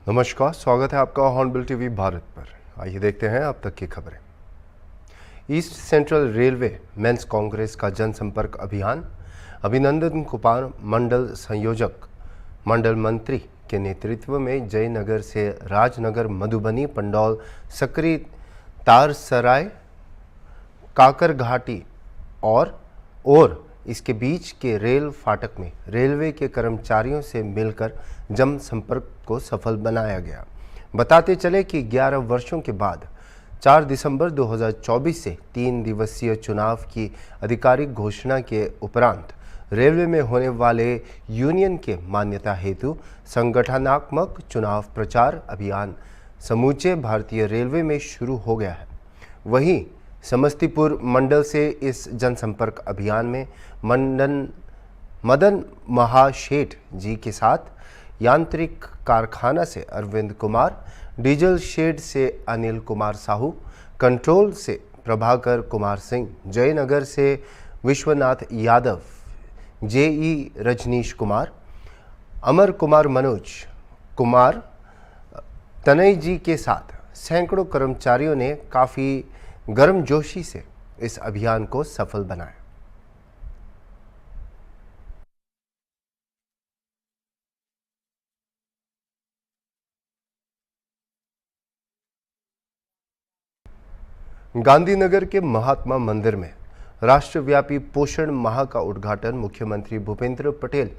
नमस्कार, स्वागत है आपका हॉर्नबिल टीवी भारत पर। आइए देखते हैं अब तक की खबरें। East Central Railway Men's Congress का जनसंपर्क अभियान अभिनंदन कुमार मंडल संयोजक मंडल मंत्री के नेतृत्व में जयनगर से राजनगर, मधुबनी, पंडौल, सकरी, तारसराय, काकरघाटी और इसके बीच के रेल फाटक में रेलवे के कर्मचारियों से मिलकर जनसंपर्क को सफल बनाया गया। बताते चले कि 11 वर्षों के बाद 4 दिसंबर 2024 से 3 दिवसीय चुनाव की आधिकारिक घोषणा के उपरांत रेलवे में होने वाले यूनियन के मान्यता हेतु संगठनात्मक चुनाव प्रचार अभियान समूचे भारतीय रेलवे में शुरू हो गया है। वहीं समस्तीपुर मंडल से इस जनसंपर्क अभियान में मदन महाशेठ जी के साथ यांत्रिक कारखाना से अरविंद कुमार, डीजल शेड से अनिल कुमार साहू, कंट्रोल से प्रभाकर कुमार सिंह, जयनगर से विश्वनाथ यादव, जेई रजनीश कुमार, अमर कुमार, मनोज कुमार, तनय जी के साथ सैकड़ों कर्मचारियों ने काफ़ी गर्मजोशी से इस अभियान को सफल बनाया। गांधीनगर के महात्मा मंदिर में राष्ट्रव्यापी पोषण माह का उद्घाटन मुख्यमंत्री भूपेंद्र पटेल,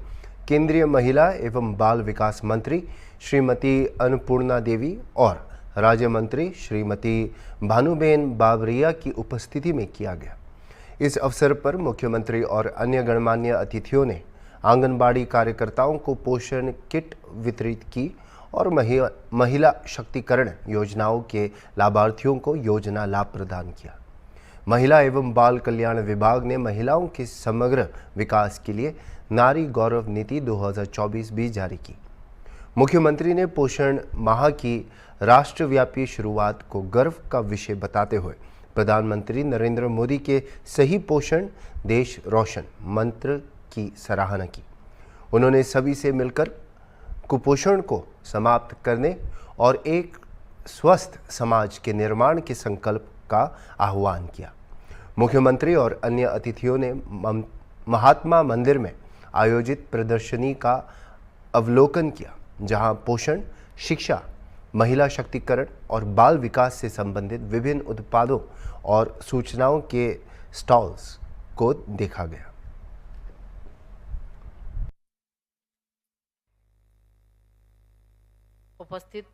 केंद्रीय महिला एवं बाल विकास मंत्री श्रीमती अन्नपूर्णा देवी और राज्य मंत्री श्रीमती भानुबेन बाबरिया की उपस्थिति में किया गया। इस अवसर पर मुख्यमंत्री और अन्य गणमान्य अतिथियों ने आंगनबाड़ी कार्यकर्ताओं को पोषण किट वितरित की और महिला शक्तिकरण योजनाओं के लाभार्थियों को योजना लाभ प्रदान किया। महिला एवं बाल कल्याण विभाग ने महिलाओं के समग्र विकास के लिए नारी गौरव नीति 2024 भी जारी की। मुख्यमंत्री ने पोषण माह की राष्ट्रव्यापी शुरुआत को गर्व का विषय बताते हुए प्रधानमंत्री नरेंद्र मोदी के सही पोषण देश रोशन मंत्र की सराहना की। उन्होंने सभी से मिलकर कुपोषण को समाप्त करने और एक स्वस्थ समाज के निर्माण के संकल्प का आह्वान किया। मुख्यमंत्री और अन्य अतिथियों ने महात्मा मंदिर में आयोजित प्रदर्शनी का अवलोकन किया, जहां पोषण, शिक्षा, महिला शक्तिकरण और बाल विकास से संबंधित विभिन्न उत्पादों और सूचनाओं के स्टॉल्स को देखा गया। उपस्थित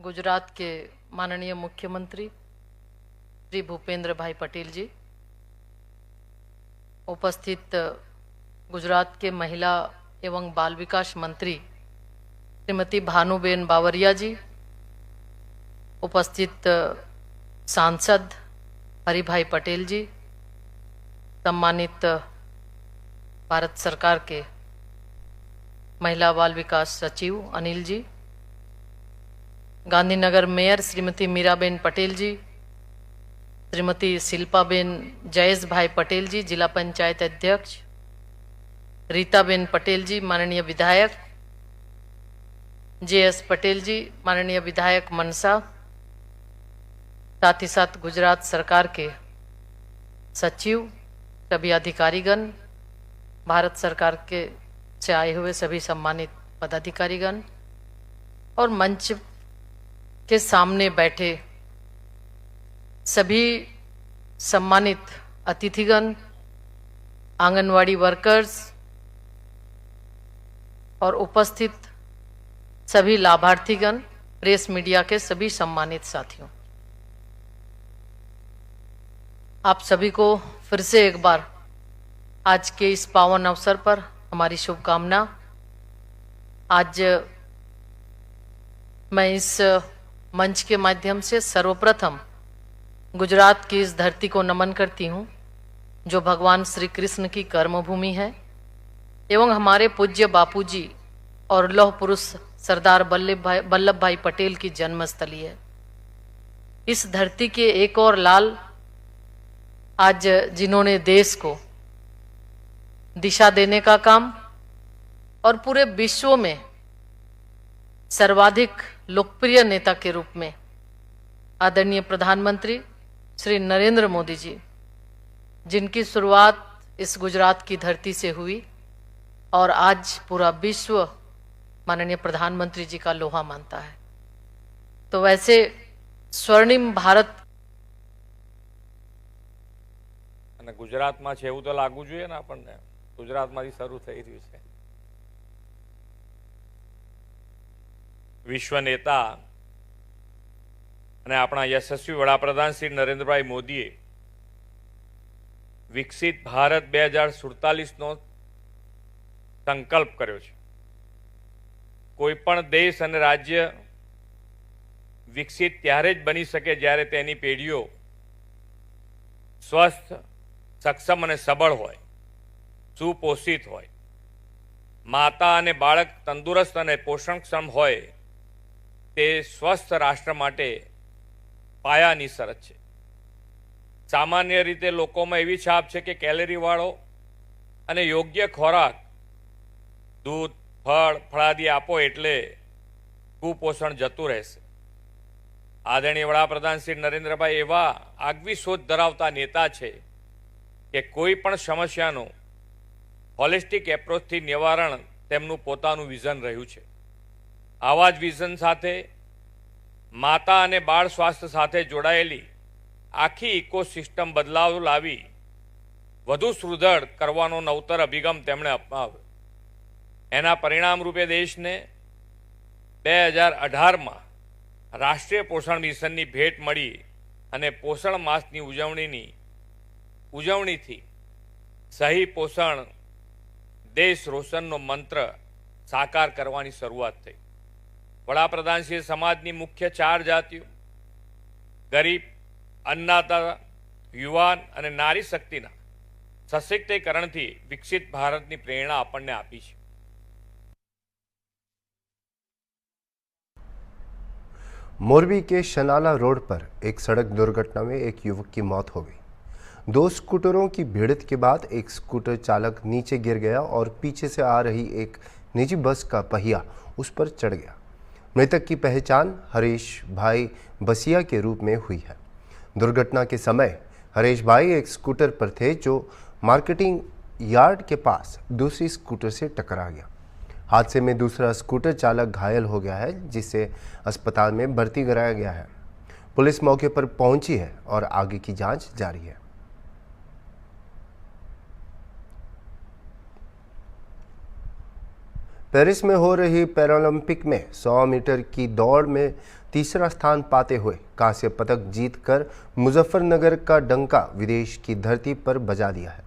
गुजरात के माननीय मुख्यमंत्री श्री भूपेंद्र भाई पटेल जी, उपस्थित गुजरात के महिला एवं बाल विकास मंत्री श्रीमती भानुबेन बावरिया जी, उपस्थित सांसद हरिभाई पटेल जी, सम्मानित भारत सरकार के महिला बाल विकास सचिव अनिल जी, गांधीनगर मेयर श्रीमती मीराबेन पटेल जी, श्रीमती शिल्पाबेन जयेश भाई पटेल जी, जिला पंचायत अध्यक्ष रीताबेन पटेल जी, माननीय विधायक JS पटेल जी, माननीय विधायक मनसा, साथ ही साथ गुजरात सरकार के सचिव, सभी अधिकारीगण, भारत सरकार के से आए हुए सभी सम्मानित पदाधिकारीगण और मंच के सामने बैठे सभी सम्मानित अतिथिगण, आंगनवाड़ी वर्कर्स और उपस्थित सभी लाभार्थीगण, प्रेस मीडिया के सभी सम्मानित साथियों, आप सभी को फिर से एक बार आज के इस पावन अवसर पर हमारी शुभकामना। आज मैं इस मंच के माध्यम से सर्वप्रथम गुजरात की इस धरती को नमन करती हूँ, जो भगवान श्री कृष्ण की कर्मभूमि है एवं हमारे पूज्य बापूजी और लौह पुरुष सरदार वल्लभ भाई पटेल की जन्मस्थली है। इस धरती के एक और लाल आज जिन्होंने देश को दिशा देने का काम और पूरे विश्व में सर्वाधिक लोकप्रिय नेता के रूप में आदरणीय प्रधानमंत्री श्री नरेंद्र मोदी जी, जिनकी शुरुआत इस गुजरात की धरती से हुई और आज पूरा विश्व माननीय प्रधानमंत्री जी का लोहा मानता है। तो वैसे स्वर्णिम भारत અને ગુજરાતમાં છે એવું તો લાગવું જોઈએ ને આપણને, ગુજરાતમાંથી શરૂ થઈ રહ્યું છે। વિશ્વ નેતા અને આપણા યશસ્વી વડાપ્રધાન શ્રી નરેન્દ્રભાઈ મોદીએ વિકસિત ભારત 2047નો સંકલ્પ કર્યો છે। કોઈ પણ દેશ અને રાજ્ય વિકસિત ત્યારે જ બની શકે જ્યારે તેની પેઢીઓ સ્વસ્થ, સક્ષમ અને સબળ હોય, સુપોષિત હોય, માતા અને બાળક તંદુરસ્ત અને પોષણક્ષમ હોય। તે સ્વસ્થ રાષ્ટ્ર માટે પાયાની શરત છે। સામાન્ય રીતે લોકોમાં એવી છાપ છે કે કેલરીવાળો અને યોગ્ય ખોરાક, દૂધ, ફળ, ફળાદી આપો એટલે કુપોષણ જતું રહેશે। આદરણીય વડાપ્રધાન શ્રી નરેન્દ્રભાઈ એવા આગવી સોચ ધરાવતા નેતા છે કે કોઈ પણ સમસ્યાનું હોલિસ્ટિક એપ્રોચથી નિવારણ તેમનું પોતાનું વિઝન રહ્યું છે। આવા જ વિઝન સાથે માતા અને બાળ સ્વાસ્થ્ય સાથે જોડાયેલી આખી ઇકોસિસ્ટમ બદલાવ લાવી વધુ સુદૃઢ કરવાનો નવતર અભિગમ તેમણે અપનાવ્યો। એના પરિણામ રૂપે દેશને 2018માં રાષ્ટ્રીય પોષણ મિશનની ભેટ મળી અને પોષણ માસની ઉજવણીથી સહી પોષણ દેશ રોશનનો મંત્ર સાકાર કરવાની શરૂઆત થઈ। વડાપ્રધાનશ્રીએ સમાજની મુખ્ય 4 જાતિઓ ગરીબ, અન્નદાતા, યુવાન અને નારી શક્તિના સશક્તિકરણથી વિકસિત ભારતની પ્રેરણા આપણને આપી છે। मोरबी के शनाला रोड पर एक सड़क दुर्घटना में एक युवक की मौत हो गई। 2 स्कूटरों की भिड़ंत के बाद एक स्कूटर चालक नीचे गिर गया और पीछे से आ रही एक निजी बस का पहिया उस पर चढ़ गया। मृतक की पहचान हरीश भाई बसिया के रूप में हुई है। दुर्घटना के समय हरीश भाई एक स्कूटर पर थे जो मार्केटिंग यार्ड के पास दूसरी स्कूटर से टकरा गया। हादसे में दूसरा स्कूटर चालक घायल हो गया है, जिसे अस्पताल में भर्ती कराया गया है। पुलिस मौके पर पहुंची है और आगे की जांच जारी है। पेरिस में हो रही पैरालंपिक में 100 मीटर की दौड़ में तीसरा स्थान पाते हुए कांस्य पदक जीतकर मुजफ्फरनगर का डंका विदेश की धरती पर बजा दिया है।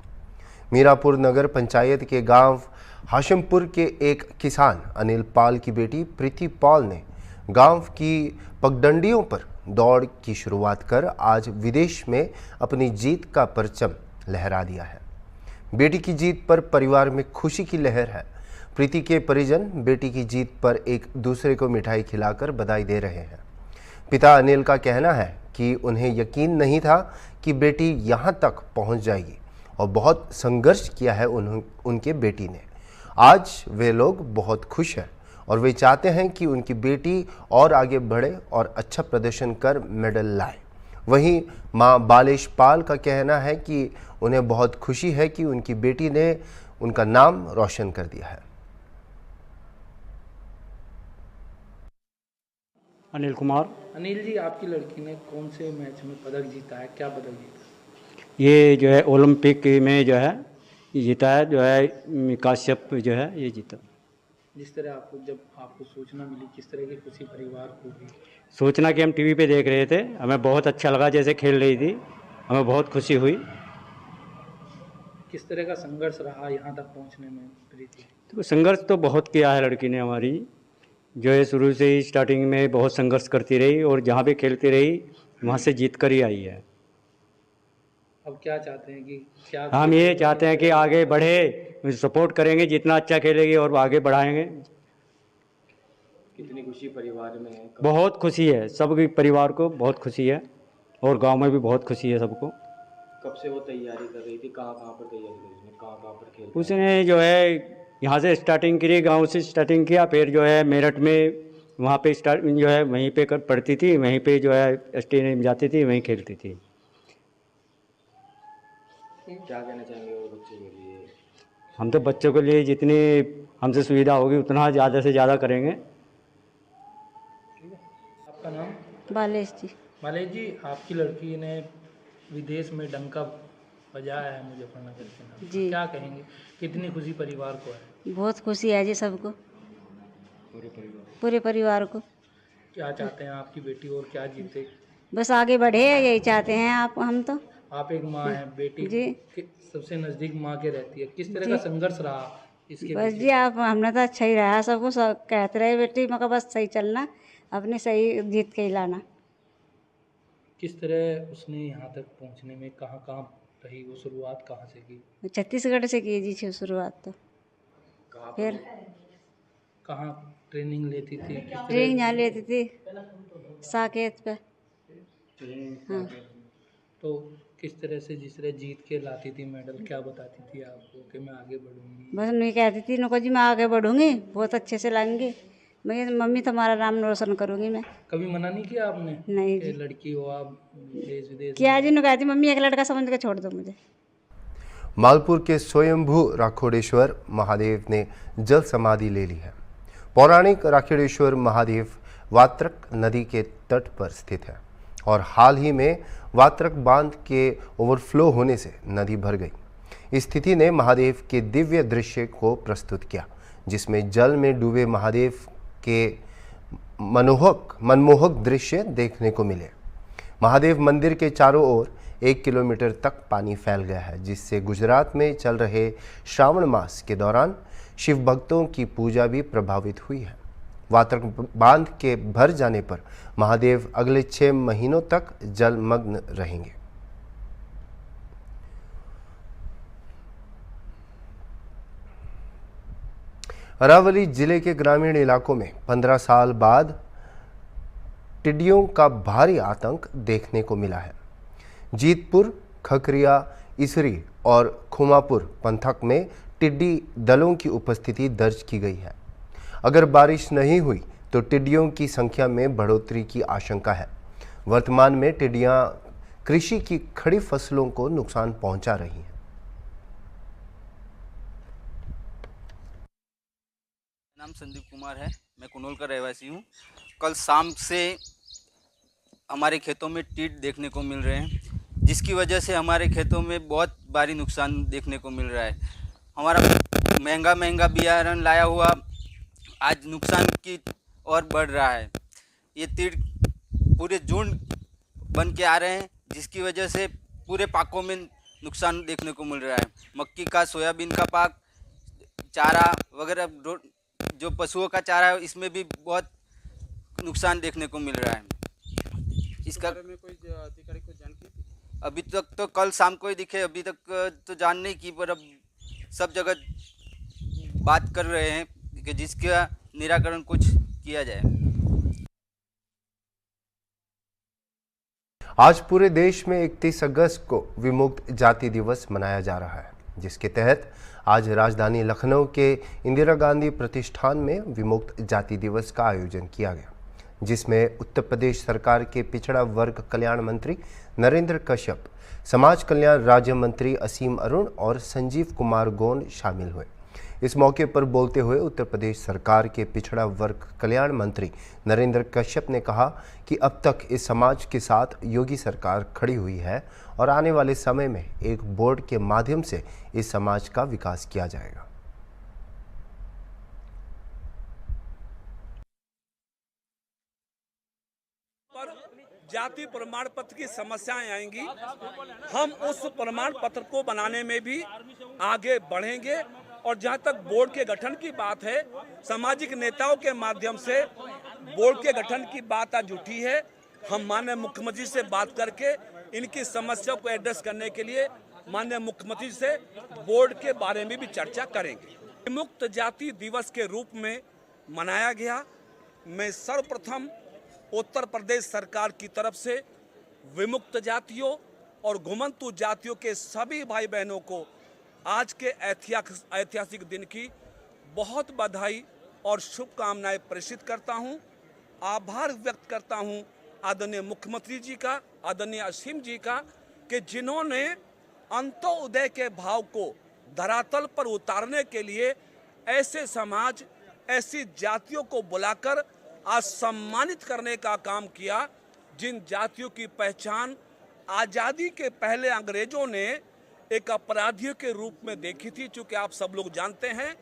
मीरापुर नगर पंचायत के गांव हाशिमपुर के एक किसान अनिल पाल की बेटी प्रीति पाल ने गांव की पगडंडियों पर दौड़ की शुरुआत कर आज विदेश में अपनी जीत का परचम लहरा दिया है। बेटी की जीत पर परिवार में खुशी की लहर है। प्रीति के परिजन बेटी की जीत पर एक दूसरे को मिठाई खिलाकर बधाई दे रहे हैं। पिता अनिल का कहना है कि उन्हें यकीन नहीं था कि बेटी यहां तक पहुंच जाएगी और बहुत संघर्ष किया है उनके बेटी ने। आज वे लोग बहुत खुश हैं और वे चाहते हैं कि उनकी बेटी और आगे बढ़े और अच्छा प्रदर्शन कर मेडल लाए। वहीं मां बालेश पाल का कहना है कि उन्हें बहुत खुशी है कि उनकी बेटी ने उनका नाम रोशन कर दिया है। अनिल कुमार। अनिल जी, आपकी लड़की ने कौन से मैच में पदक जीता है, क्या पदक जीता? ये जो है ओलंपिक में जो है जीता है, जो है काश्यप जो है ये जीता। जिस तरह आपको सूचना मिली, किस तरह की खुशी परिवार को हुई? सूचना कि हम टीवी पे देख रहे थे, हमें बहुत अच्छा लगा, जैसे खेल रही थी, हमें बहुत खुशी हुई। किस तरह का संघर्ष रहा यहाँ तक पहुँचने में प्रीति? तो संघर्ष तो बहुत किया है लड़की ने हमारी, जो है शुरू से ही स्टार्टिंग में बहुत संघर्ष करती रही और जहाँ भी खेलती रही वहाँ से जीत कर ही आई है। अब क्या चाहते हैं कि क्या हम ये चाहते हैं कि आगे बढ़े, सपोर्ट करेंगे, जितना अच्छा खेलेगी और आगे बढ़ाएंगे। कितनी खुशी परिवार में है? बहुत खुशी है, सबके परिवार को बहुत खुशी है और गांव में भी बहुत खुशी है सबको। कब से वो तैयारी कर रही थी, कहाँ पर तैयारी कर रही थी, कहाँ पर खेल? उसने जो है यहाँ से स्टार्टिंग करी, गांव से स्टार्टिंग किया, फिर जो है मेरठ में वहाँ पे स्टार्ट जो है वहीं पे पढ़ती थी, वहीं पे जो है स्टेडियम में जाती थी, वहीं खेलती थी। क्या कहना चाहेंगे और बच्चों के लिए? हम तो बच्चों के लिए जितनी हमसे सुविधा होगी उतना ज़्यादा से ज़्यादा करेंगे। आपका नाम? बालेश जी। मालेश जी, आपकी लड़की ने विदेश में डंका बजाया है मुजफ्फरनगर के नाम। जी। क्या कहेंगे, कितनी खुशी परिवार को है? बहुत खुशी है जी सबको, पूरे परिवार को। क्या चाहते हैं आपकी बेटी और क्या जीते? बस आगे बढ़े, यही चाहते हैं आप हम तो। आप एक माँ हैं, बेटी जी। सबसे नज़दीक माँ के रहती है, किस तरह जी। का संघर्ष रहा इसके बस पीछे? जी आप हमने तो अच्छा ही रहा, सबको सब कहते रहे बेटी मगर बस सही चलना, अपने सही जीत के ही लाना। किस तरह उसने यहाँ तक पहुँचने में कहाँ कहाँ रही, वो शुरुआत कहाँ से की? छत्तीसगढ़ से की जी शुरुआत तो। फिर कहाँ ट्रेनिंग लेती थी, किस तरह? ट्रेनिंग यहाँ लेती थी साकेत पे। हाँ। तो किस तरह से जिस तरह जीत के लाती थी मेडल, क्या बताती थी आपको कि मैं आगे बढ़ूंगी? बस नहीं कहती थी नको जी मैं आगे बढ़ूंगी, बहुत अच्छे से लाऊंगी, मैं मम्मी तुम्हारा नाम रोशन करूंगी मैं। कभी मना नहीं किया आपने? नहीं कि जी। लड़की हो आप, देश विदेश क्या जी, नु कहती मम्मी एक लड़का समझ के छोड़ दो मुझे। मालपुर के स्वयंभू राखोडेश्वर महादेव ने जल समाधि ले ली है। पौराणिक राखोडेश्वर महादेव वात्रक नदी के तट पर स्थित है और हाल ही में वात्रक बांध के ओवरफ्लो होने से नदी भर गई। इस स्थिति ने महादेव के दिव्य दृश्य को प्रस्तुत किया, जिसमें जल में डूबे महादेव के मनमोहक दृश्य देखने को मिले। महादेव मंदिर के चारों ओर 1 किलोमीटर तक पानी फैल गया है, जिससे गुजरात में चल रहे श्रावण मास के दौरान शिव भक्तों की पूजा भी प्रभावित हुई है। वात्रक बांध के भर जाने पर महादेव अगले 6 महीनों तक जलमग्न रहेंगे। अरावली जिले के ग्रामीण इलाकों में 15 साल बाद टिड्डियों का भारी आतंक देखने को मिला है। जीतपुर, खखरिया, इसरी और खुमापुर पंथक में टिड्डी दलों की उपस्थिति दर्ज की गई है। अगर बारिश नहीं हुई तो टिड्डियों की संख्या में बढ़ोतरी की आशंका है। वर्तमान में टिड्डियां कृषि की खड़ी फसलों को नुकसान पहुंचा रही हैं। नाम संदीप कुमार है, मैं कुनोल का रहवासी हूँ। कल शाम से हमारे खेतों में टिड्डे देखने को मिल रहे हैं, जिसकी वजह से हमारे खेतों में बहुत भारी नुकसान देखने को मिल रहा है। हमारा महंगा बियारण लाया हुआ आज नुकसान की ओर बढ़ रहा है। ये टिड्डे पूरे झुंड बन के आ रहे हैं, जिसकी वजह से पूरे पाकों में नुकसान देखने को मिल रहा है। मक्की का, सोयाबीन का पाक, चारा वगैरह जो पशुओं का चारा है, इसमें भी बहुत नुकसान देखने को मिल रहा है। इसका में कोई अधिकारी को जानकारी अभी तक तो कल शाम को ही दिखे, अभी तक तो जान नहीं की, पर अब सब जगह बात कर रहे हैं कि जिसका निराकरण कुछ किया जाए। आज पूरे देश में 31 अगस्त को विमुक्त जाति दिवस मनाया जा रहा है, जिसके तहत आज राजधानी लखनऊ के इंदिरा गांधी प्रतिष्ठान में विमुक्त जाति दिवस का आयोजन किया गया, जिसमें उत्तर प्रदेश सरकार के पिछड़ा वर्ग कल्याण मंत्री नरेंद्र कश्यप, समाज कल्याण राज्य मंत्री असीम अरुण और संजीव कुमार गोंड शामिल हुए। इस मौके पर बोलते हुए उत्तर प्रदेश सरकार के पिछड़ा वर्ग कल्याण मंत्री नरेंद्र कश्यप ने कहा कि अब तक इस समाज के साथ योगी सरकार खड़ी हुई है और आने वाले समय में एक बोर्ड के माध्यम से इस समाज का विकास किया जाएगा। जाति प्रमाण पत्र की समस्याएं आएंगी, हम उस प्रमाण पत्र को बनाने में भी आगे बढ़ेंगे। और जहां तक बोर्ड के गठन की बात है, सामाजिक नेताओं के माध्यम से बोर्ड के गठन की बात आज उठी है। हम माननीय मुख्यमंत्री से बात करके इनकी समस्याओं को एड्रेस करने के लिए माननीय मुख्यमंत्री से बोर्ड के बारे में भी चर्चा करेंगे। विमुक्त जाति दिवस के रूप में मनाया गया। मैं सर्वप्रथम उत्तर प्रदेश सरकार की तरफ से विमुक्त जातियों और घुमंतु जातियों के सभी भाई बहनों को आज के ऐतिहासिक दिन की बहुत बधाई और शुभकामनाएं प्रेषित करता हूं। आभार व्यक्त करता हूं आदरणीय मुख्यमंत्री जी का, आदरणीय असीम जी का, कि जिन्होंने अंत्योदय के भाव को धरातल पर उतारने के लिए ऐसे समाज, ऐसी जातियों को बुलाकर आज सम्मानित करने का काम किया जिन जातियों की पहचान आज़ादी के पहले अंग्रेजों ने एक अपराधियों के रूप में देखी थी। चूँकि आप सब लोग जानते हैं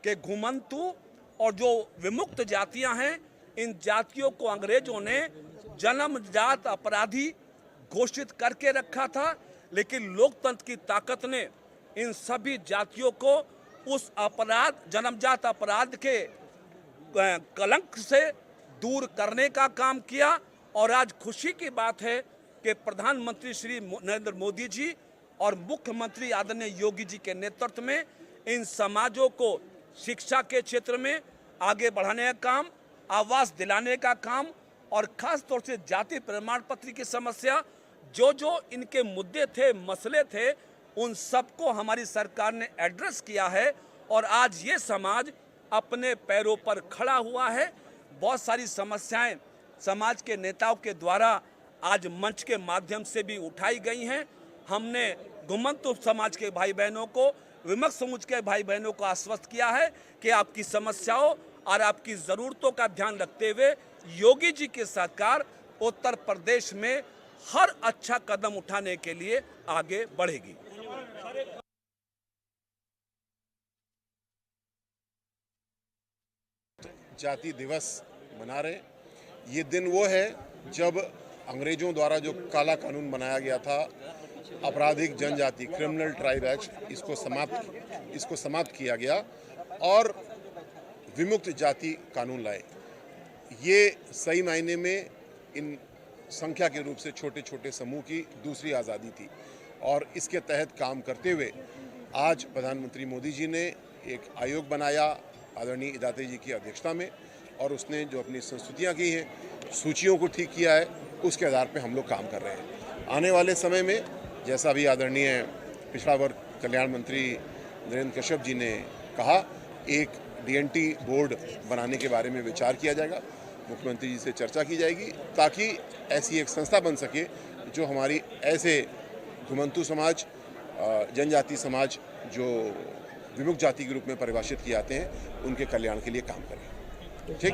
कि घुमंतु और जो विमुक्त जातियां हैं, इन जातियों को अंग्रेजों ने जन्मजात अपराधी घोषित करके रखा था, लेकिन लोकतंत्र की ताकत ने इन सभी जातियों को उस अपराध, जन्मजात अपराध के कलंक से दूर करने का काम किया। और आज खुशी की बात है कि प्रधानमंत्री श्री नरेंद्र मोदी जी और मुख्यमंत्री आदरणीय योगी जी के नेतृत्व में इन समाजों को शिक्षा के क्षेत्र में आगे बढ़ाने का काम, आवास दिलाने का काम और खास तौर से जाति प्रमाण पत्र की समस्या, जो इनके मुद्दे थे, मसले थे, उन सबको हमारी सरकार ने एड्रेस किया है। और आज ये समाज अपने पैरों पर खड़ा हुआ है। बहुत सारी समस्याएं समाज के नेताओं के द्वारा आज मंच के माध्यम से भी उठाई गई हैं। हमने घुमंतु समाज के भाई बहनों को, विमुक्त समाज के भाई बहनों को आश्वस्त किया है कि आपकी समस्याओं और आपकी ज़रूरतों का ध्यान रखते हुए योगी जी की सरकार उत्तर प्रदेश में हर अच्छा कदम उठाने के लिए आगे बढ़ेगी। जाति दिवस मना रहे। ये दिन वो है जब अंग्रेजों द्वारा जो काला कानून बनाया गया था, आपराधिक जनजाति क्रिमिनल ट्राइब एक्ट, इसको समाप्त किया गया और विमुक्त जाति कानून लाए। ये सही मायने में इन संख्या के रूप से छोटे छोटे समूह की दूसरी आज़ादी थी और इसके तहत काम करते हुए आज प्रधानमंत्री मोदी जी ने एक आयोग बनाया आदरणीय इदाते जी की अध्यक्षता में, और उसने जो अपनी संस्तुतियाँ की हैं, सूचियों को ठीक किया है, उसके आधार पे हम लोग काम कर रहे हैं। आने वाले समय में जैसा भी आदरणीय पिछड़ा वर्ग कल्याण मंत्री नरेंद्र कश्यप जी ने कहा, एक DNT बोर्ड बनाने के बारे में विचार किया जाएगा, मुख्यमंत्री जी से चर्चा की जाएगी ताकि ऐसी एक संस्था बन सके जो हमारी ऐसे घुमंतु समाज, जनजाति समाज जो विमुक्त जाति के रूप में परिभाषित किए जाते हैं, उनके कल्याण के लिए काम करें। ठीक।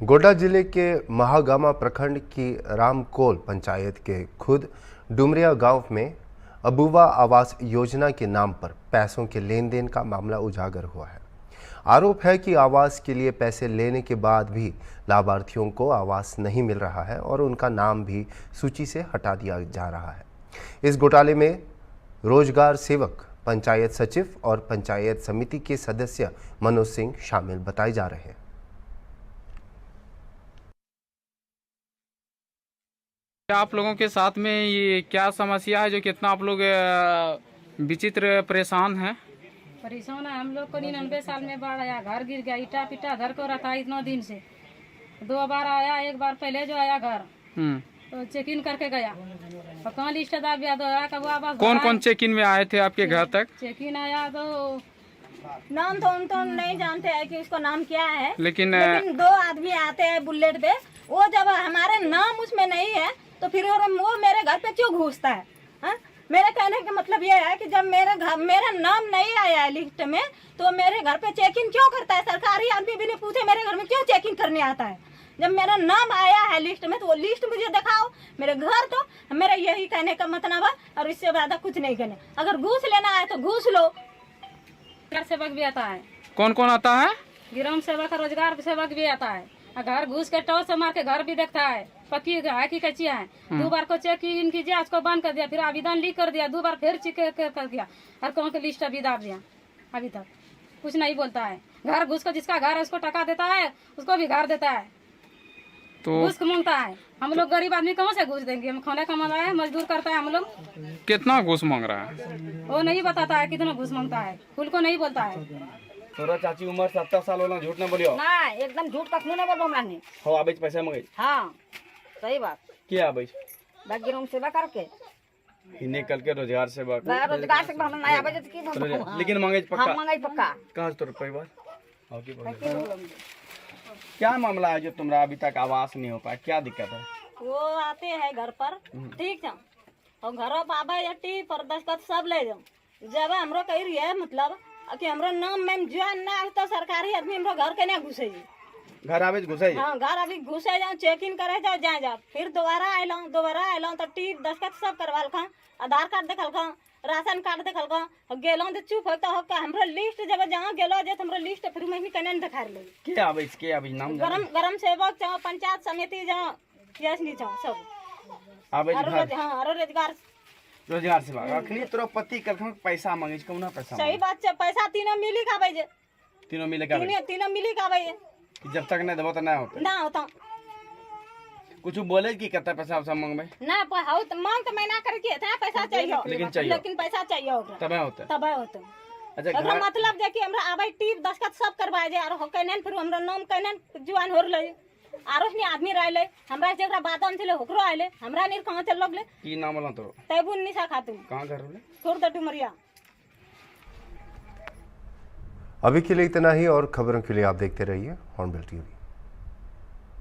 गोड्डा जिले के महागामा प्रखंड की रामकोल पंचायत के खुद डुमरिया गांव में अबुवा आवास योजना के नाम पर पैसों के लेन देन का मामला उजागर हुआ है। आरोप है कि आवास के लिए पैसे लेने के बाद भी लाभार्थियों को आवास नहीं मिल रहा है और उनका नाम भी सूची से हटा दिया जा रहा है। इस घोटाले में रोजगार सेवक, पंचायत सचिव और पंचायत समिति के सदस्य मनोज सिंह शामिल बताए जा रहे हैं। आप लोगों के साथ में ये क्या समस्या है जो कितना आप लोग विचित्र परेशान हैं? परेशान है हम लोग को। 99 साल में बाढ़ आया, घर गिर गया, ईटा पिटा घर को रखा इतना दिन से। 2 बार आया, एक बार पहले जो आया घर तो चेक इन करके गया और कहाँ रिश्तेदार भी आया। कौन कौन चेक इन में आए थे आपके घर तक? चेक इन आया तो नाम तो उन तो नहीं जानते है कि उसका नाम क्या है, लेकिन 2 आदमी आते हैं बुलेट पे। वो जब हमारे नाम उसमें नहीं है तो फिर वो मेरे घर पे क्यों घुसता है? मेरे कहने का मतलब ये है कि जब मेरा नाम नहीं आया है लिस्ट में तो मेरे घर पे चेक इन क्यों करता है? सरकारी आदमी भी नहीं पूछे मेरे घर में क्यों चेक इन करने आता है? जब मेरा नाम आया है लिस्ट में तो वो लिस्ट मुझे दिखाओ, मेरे घर। तो मेरा यही कहने का मतलब है और इससे ज्यादा कुछ नहीं कहने। अगर घूस लेना है तो घूस लो। घर सेवक भी आता है। कौन कौन आता है? ग्राम सेवक, रोजगार सेवक भी आता है। घर घुस के टॉर्च से मार के घर भी देखता है, पक्की है कि कच्ची है। 2 बार को चेक इन कीजिए, उसको बंद कर दिया, फिर आवेदन लिख कर दिया, 2 बार फिर चेक कर दिया और कौन की लिस्ट अभी डाल दिया। अभी तक कुछ नहीं बोलता है। घर घुस को जिसका घर है उसको टका देता है, उसको भी घर देता है, तो घुस मांगता है। हम लोग गरीब आदमी कहाँ से घुस देंगे? हम खाना कमा रहे हैं, मजदूर करता है हम लोग। कितना घुस मांग रहा है वो नहीं बताता है कितना घुस मांगता है, खुल को नहीं बोलता है। तोरा चाची उम्र 70 साल होला, झूठ न बोलियो ना, एकदम झूठ कखनो नहीं बोलबो हमनी। हो आबेच पैसा मंगे। हां सही बात। के आबेच? बागीरों सेवा करके इने कल के रोजगार सेवा रोजगार से हम नहीं आबे त की लेकिन मंगे पक्का। हां मंगे पक्का। कहां तोर परिवार? हां की बोल क्या मामला है जो तुम्हारा अभी तक आवास नहीं हो पाया, क्या दिक्कत है? वो आते हैं घर पर, ठीक है, और घर पर आबे जटी पर दस्खत सब ले जाओ। जब हमरो कही रही है मतलब कि हमरो नाम में ज्वाइन ना हो तो सरकारी आदमी हमरो घर के नहीं घुसे जी। घर आवे घुसे? हाँ, घर अभी घुसे जाओ, चेक इन करे जाओ, जाए फिर दोबारा आयलो तो टीप दस्खत सब करवाल खा, आधार कार्ड देखल खा, राशन कार्ड देखल खा, गेलो तो चुप होता हो का हमरो लिस्ट जब जहाँ गेलो जे हमरो लिस्ट फिर मैं कने दिखा ले के आवे इसके अभी नाम गरम सेवक चाहो, पंचायत समिति जाओ, यस नहीं चाहो सब आवे घर। हाँ, रोजगार सेवा अखनी तोरा पति कखन पैसा मांगे छै, कोना पैसा? सही बात छै, पैसा तीनों मिली खाबे जे, तीनों मिले का? तीनों मिली खाबे जे, जब तक नहीं देबो तो नहीं होता। ना होता कुछ बोले कि कितना पैसा सब मांगबे? ना हाउ त मांग त मैं ना करे के था, पैसा चाहिए, लेकिन पैसा चाहिए ओकरा तबे होता। अच्छा, ओकरा मतलब जे कि हमरा आबै टीप दस्खत सब करवाए जे, और कनेन फिर हमरा नाम कनेन जुआन होर ले, आरो नि आदमी रहले हमरा जेकरा बादाम छले होकरो आइले, हमरा नि कहां चल लगले। की नाम बोला तो? तैबुन निशा खातून। कहां घर होले? खुर्द डुमरिया। अभी के लिए इतना ही, और खबरों के लिए आप देखते रहिए हॉर्नबिल टीवी।